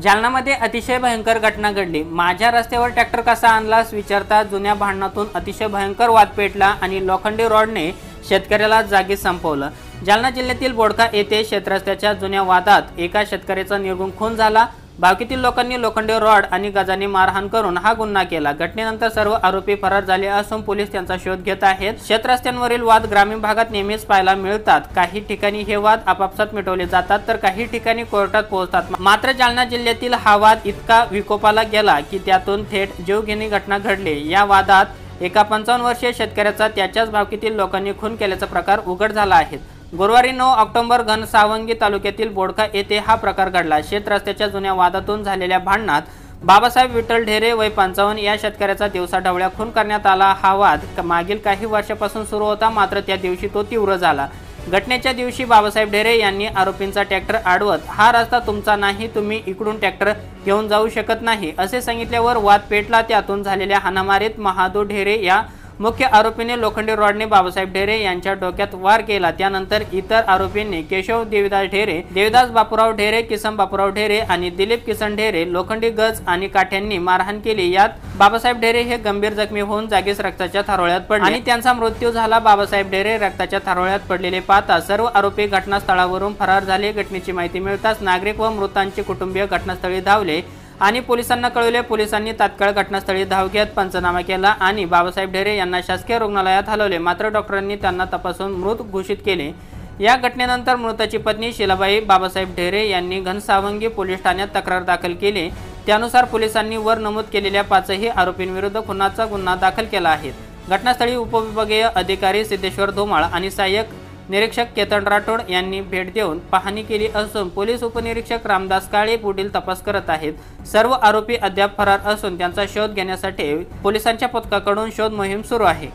जालनामध्ये अतिशय भयंकर घटना घडली। माझ्या रस्त्यावर ट्रॅक्टर कसा आणलास विचारता जुन्या भांडणातून अतिशय भयंकर वाद पेटला आणि लोखंडी रॉडने शेतकऱ्याला जागीच संपवलं। जालना जिल्ह्यातील बोडखा येथे शेतरस्त्याच्या जुन्या वादात एका शेतकऱ्याचा निर्घृण खून झाला। भावकीतील लोकांनी लोखंडी रॉड आणि गजाने मारहाण करून हा गुन्हा केला। घटनेनंतर सर्व आरोपी फरार झाले असून पोलीस त्यांचा शोध घेत आहेत। शेतरस्त्यांवरील वाद ग्रामीण भागात नेहमीच पाहायला मिळतात। काही ठिकाणी हे वाद आपापसात मिटवले जातात तर काही ठिकाणी कोर्टात पोहोचतात। मात्र जालना जिल्ह्यातील हा वाद इतका विकोपाला गेला की त्यातून थेट जीवघेणी घटना घडली। या वादात एका 55 वर्षीय शेतकऱ्याचा त्याच्याच भावकीतील लोकांनी खून केल्याचा प्रकार उघड झाला आहे। गुरुवारी 9 ऑक्टोबर घनसावंगी तालुक्यातील बोडखा येथे हा प्रकार घडला। शेत रस्त्याच्या जुन्या वादातून झालेल्या भांडणात बाबासाहेब विठ्ठल ढेरे वय 55 या शेतकऱ्याचा दिवसाढवळ्या खून करण्यात आला। हा वाद मागील काही वर्षापासून सुरू होता, मात्र त्या दिवशी तो तीव्र झाला। घटनेच्या दिवशी बाबासाहेब ढेरे यांनी आरोपींचा ट्रॅक्टर अडवत हा रस्ता तुमचा नाही, तुम्ही इकडून ट्रॅक्टर घेऊन जाऊ शकत नाही असे सांगितल्यावर वाद पेटला। त्यातून झालेल्या हाणामारीत महादू ढेरे या मुख्य आरोपीने लोखंडी रॉडने बाबासाहेब ढेरे यांच्या डोक्यात वार केला। त्यानंतर इतर आरोपींनी केशव देवीदास ढेरे, देवीदास बापूराव ढेरे, किसन बापूराव ढेरे आणि दिलीप किसन ढेरे लोखंडी गज आणि काठ्यांनी मारहाण केली। यात बाबासाहेब ढेरे हे गंभीर जखमी होऊन जागीच रक्ताच्या थारोळ्यात पडले आणि त्यांचा मृत्यू झाला। बाबासाहेब ढेरे रक्ताच्या थारोळ्यात पडलेले पाहता सर्व आरोपी घटनास्थळावरून फरार झाले। घटनेची माहिती मिळताच नागरिक व मृतांचे कुटुंबीय घटनास्थळी धावले आणि पोलिसांना कळवले। पोलिसांनी तात्काळ घटनास्थळी धाव घेत पंचनामा केला आणि बाबासाहेब ढेरे यांना शासकीय रुग्णालयात हलवले, मात्र डॉक्टरांनी त्यांना तपासून मृत घोषित केले। या घटनेनंतर मृताची पत्नी शिलाबाई बाबासाहेब ढेरे यांनी घनसावंगी पोलीस ठाण्यात तक्रार दाखल केली। त्यानुसार पोलिसांनी वर नमूद केलेल्या 5ही आरोपींविरुद्ध खुनाचा गुन्हा दाखल केला आहे। घटनास्थळी उपविभागीय अधिकारी सिद्धेश्वर धुमाळ आणि सहाय्यक निरीक्षक केतन राठोड यांनी भेट देऊन पाहणी केली असून पोलीस उपनिरीक्षक रामदास काळे पुढील तपास करत आहेत। सर्व आरोपी अद्याप फरार असून त्यांचा शोध घेण्यासाठी पोलिसांच्या पथकाकडून शोध मोहीम सुरू आहे।